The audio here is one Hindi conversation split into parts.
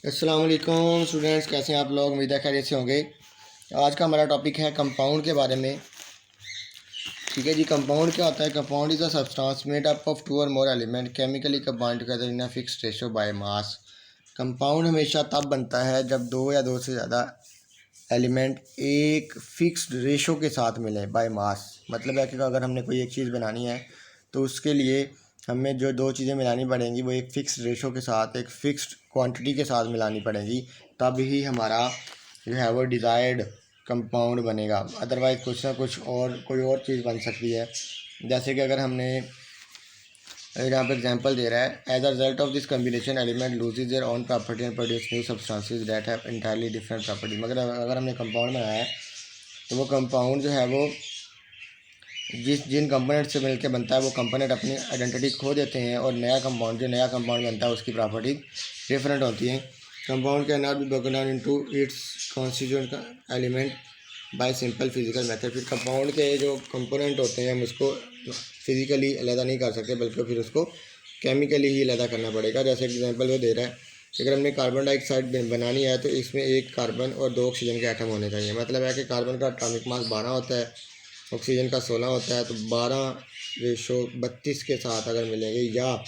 अस्सलाम वालेकुम स्टूडेंट्स, कैसे हैं आप लोग। उम्मीद है खैरियत से होंगे। आज का हमारा टॉपिक है कंपाउंड के बारे में। ठीक है जी। कंपाउंड क्या होता है? Compound is a substance made up of two or more element chemically combined together in a fixed ratio by mass. Compound हमेशा तब बनता है जब दो या दो से ज़्यादा एलिमेंट एक फिक्स्ड रेशो के साथ मिलें बाय मास। मतलब है कि अगर हमने कोई एक चीज़ बनानी है तो उसके लिए हमें जो दो चीज़ें मिलानी पड़ेंगी वो एक फ़िक्स्ड रेशो के साथ, एक फ़िक्स्ड क्वांटिटी के साथ मिलानी पड़ेंगी, तब ही हमारा जो है वो डिज़ायर्ड कंपाउंड बनेगा। अदरवाइज़ कुछ ना कुछ और कोई और चीज़ बन सकती है। जैसे कि अगर हमने यहाँ पर एग्जांपल दे रहा है, as a result of this combination element loses their own property and produce new substances that have entirely different property. मगर अगर हमने कंपाउंड बनाया है तो वो कंपाउंड जो है वो जिन कंपोनेंट से मिलकर बनता है वो कंपोनेंट अपनी आइडेंटिटी खो देते हैं और नया कंपाउंड बनता है उसकी प्रॉपर्टी डिफरेंट होती हैं। Compound can not be broken down into its constituent element by simple physical method. फिर कंपाउंड के जो कंपोनेंट होते हैं हम उसको फिजिकली अलग नहीं कर सकते, बल्कि फिर उसको केमिकली ही अलग करना पड़ेगा। जैसे एग्जांपल वो दे रहा है कि अगर हमने कार्बन डाइऑक्साइड बनानी है तो इसमें एक कार्बन और दो ऑक्सीजन के एटम होने चाहिए। मतलब है कि कार्बन का एटॉमिक मास 12 होता है, ऑक्सीजन का 16 होता है, तो 12:32 के साथ अगर मिलेंगे, या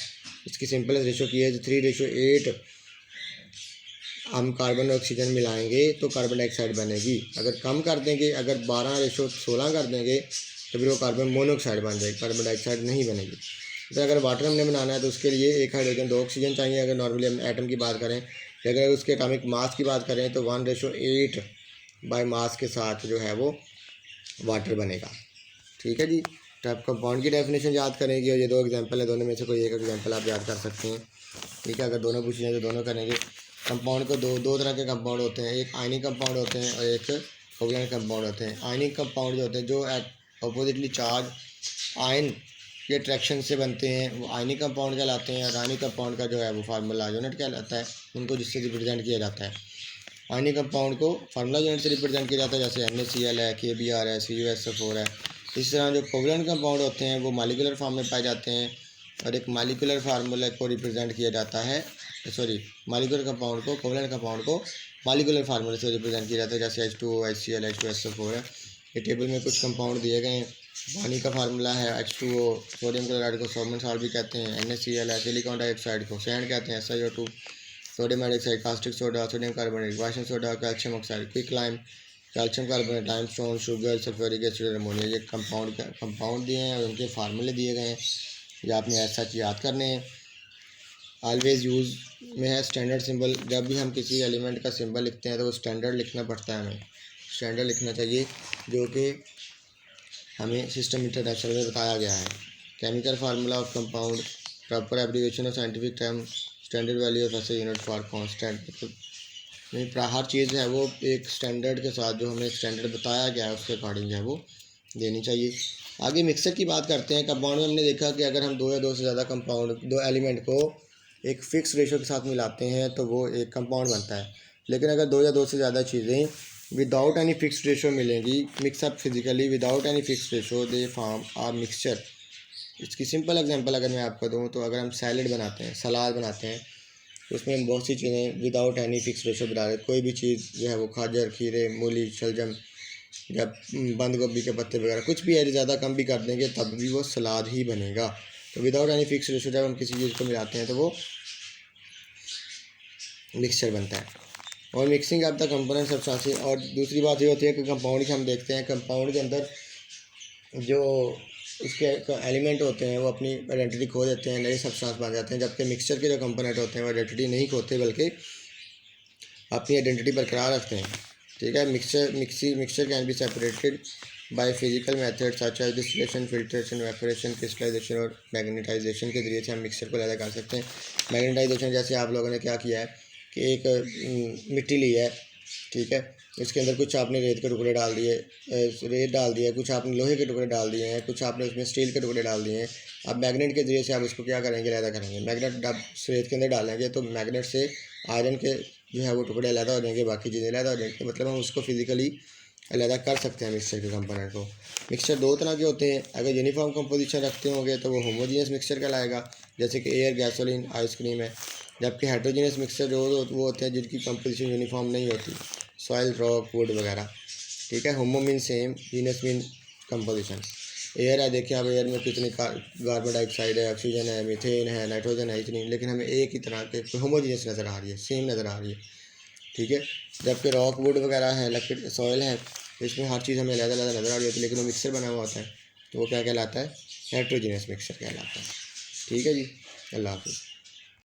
इसकी सिंपल रेशो की है 3:8 हम कार्बन और ऑक्सीजन मिलाएंगे तो कार्बन डाइऑक्साइड बनेगी। अगर कम कर देंगे, अगर 12:16 कर देंगे तो फिर वो कार्बन मोनोऑक्साइड बन जाएगी, कार्बन डाइऑक्साइड नहीं बनेगी। तो अगर वाटर हमने बनाना है तो उसके लिए एक हाइड्रोजन दो ऑक्सीजन चाहिए। अगर नॉर्मली हम एटम की बात करें, अगर उसके एटॉमिक मास की बात करें तो 1:8 बाय मास के साथ जो है वो वाटर बनेगा। ठीक है जी। तो आप कंपाउंड की डेफिनेशन याद करेंगे और ये दो एग्जांपल है, दोनों में से कोई एक एग्जांपल आप याद कर सकते हैं। ठीक है। अगर दोनों पूछे जाए तो दोनों करेंगे। कंपाउंड को दो तरह के कंपाउंड होते हैं, एक आयनिक कंपाउंड होते हैं और एक कोवलेंट कंपाउंड होते हैं। आयनिक कंपाउंड जो होते हैं जो अपोजिटली चार्ज आयन के अट्रैक्शन से बनते हैं वो आयनिक कंपाउंड कहलाते हैं। और आयनिक कंपाउंड का जो है वो फार्मूला यूनिट कहलाता है, उनको जिससे रिप्रेजेंट किया जाता है। आयनिक कंपाउंड को फार्मूला यूनिट से रिप्रेजेंट किया जाता है, जैसे NaCl है, KBr है, CuSO4 है। इस तरह जो कोवलेंट कंपाउंड होते हैं वो मॉलिक्यूलर फॉर्म में पाए जाते हैं और एक मॉलिक्यूलर फार्मूला को रिप्रेजेंट किया जाता है, मॉलिक्यूलर कंपाउंड को, कोवलेंट कंपाउंड को मॉलिक्यूलर फार्मूले से रिप्रेजेंट किया जाता है, जैसे H2O, HCl, H2SO4 है। ये टेबल में कुछ कंपाउंड दिए गए हैं। पानी का फार्मूला है H2O, सोडियम क्लोराइड को सोमन सॉल्ट भी कहते हैं, NaCl है, सिलिकॉन डाइऑक्साइड को सैंड कहते हैं, SiO2, sodium hydroxide, caustic soda, sodium carbonate, washing soda, calcium oxide, quick lime, calcium carbonate, limestone, sugar, sulphuric acid, ammonia. ये कंपाउंड दिए हैं और उनके फार्मूले दिए गए हैं, ये आपने ऐसा याद करने हैं। ऑलवेज यूज़ में है स्टैंडर्ड सिंबल। जब भी हम किसी एलिमेंट का सिंबल लिखते हैं तो वो स्टैंडर्ड लिखना पड़ता है, हमें स्टैंडर्ड लिखना चाहिए जो कि हमें सिस्टम इंटरनेशनल में बताया गया है। Chemical formula of compound, proper abbreviation of scientific term, standard value of ऐसे यूनिट फॉर कांस्टेंट। मतलब नहीं, हर चीज़ है वो एक स्टैंडर्ड के साथ, जो हमें स्टैंडर्ड बताया गया है उसके अकॉर्डिंग है वो देनी चाहिए। आगे मिक्सर की बात करते हैं। कंपाउंड में हमने देखा कि अगर हम दो या दो से ज़्यादा कंपाउंड, दो एलिमेंट को एक फ़िक्स रेशो के साथ मिलाते हैं तो वो एक कंपाउंड बनता है। लेकिन अगर दो या दो से ज़्यादा चीज़ें विदाउट एनी फिक्स्ड रेशो मिलेंगी, mix up physically without any fixed ratio, they form are mixture. इसकी सिंपल एग्जांपल अगर मैं आपको दूं तो अगर हम सैलड बनाते हैं, सलाद बनाते हैं, तो उसमें हम बहुत सी चीज़ें विदाउट एनी फिक्स रेशो बना रहे, कोई भी चीज़ जो है वो गाजर, खीरे, मूली, शलजम या बंद गोभी के पत्ते वगैरह कुछ भी है, ज़्यादा कम भी कर देंगे तब भी वो सलाद ही बनेगा। तो विदाउट एनी फिक्स रेशो जब हम किसी चीज़ को मिलाते हैं तो वो मिक्सचर बनता है। और mixing of the component substances. और दूसरी बात ये होती है कि कंपाउंड की हम देखते हैं, कंपाउंड के अंदर जो उसके एलिमेंट होते हैं वो अपनी आइडेंटिटी खो देते हैं, नए सब्सटेंस बन जाते हैं, जबकि मिक्सचर के जो कंपोनेंट होते हैं वो आइडेंटिटी नहीं खोते बल्कि अपनी आइडेंटिटी बरकरार रखते हैं। ठीक है। Mixture can be separated by physical method such as distillation, filtration, evaporation, crystallisation और मैग्नेटाइजेशन के जरिए से हम मिक्सचर को अलग कर सकते हैं। मैग्नेटाइजेशन जैसे आप लोगों ने क्या किया है कि एक मिट्टी ली है, ठीक है, उसके अंदर कुछ आपने रेत के टुकड़े डाल दिए, रेत डाल दिया, कुछ आपने लोहे के टुकड़े डाल दिए हैं, कुछ आपने उसमें स्टील के टुकड़े डाल दिए हैं। अब मैग्नेट के जरिए से आप उसको क्या करेंगे, अलग करेंगे। मैग्नेट आप रेत के अंदर डालेंगे तो मैग्नेट से आयरन के जो है वो टुकड़े अलग हो जाएंगे, बाकी चीज़ें अलग हो जाएंगी। मतलब हम उसको फिजिकली अलग कर सकते हैं मिक्सचर के कंपोनेंट को। मिक्सचर दो तरह के होते हैं। अगर यूनिफॉर्म कंपोजिशन रखते होंगे तो वो होमोजीनियस मिक्सचर कहलाएगा, जैसे कि एयर, गैसोलीन, आइसक्रीम है। जबकि हेट्रोजीनियस मिक्सचर जो वो होते हैं जिनकी कंपोजिशन यूनिफॉर्म नहीं होती, सॉइल, रॉक, वुड वगैरह। ठीक है, homo mean same, genus mean composition. Air है, देखिए अब एयर में कितनी कार्बन डाइऑक्साइड है, ऑक्सीजन है, मीथेन है, नाइट्रोजन है, इतनी, लेकिन हमें एक ही तरह के होमोजीनियस नज़र आ रही है, सेम नज़र आ रही है। ठीक है, जबकि रॉक, वुड वगैरह है, लकड़ी, सॉइल है, इसमें हर चीज़ हमें अलग अलग नज़र आ रही होती है, लेकिन वो मिक्सर बना हुआ होता है तो वो क्या कहलाता है, हेट्रोजीनियस मिक्सर कहलाता है। ठीक है जी, अल्लाह हाफिज़।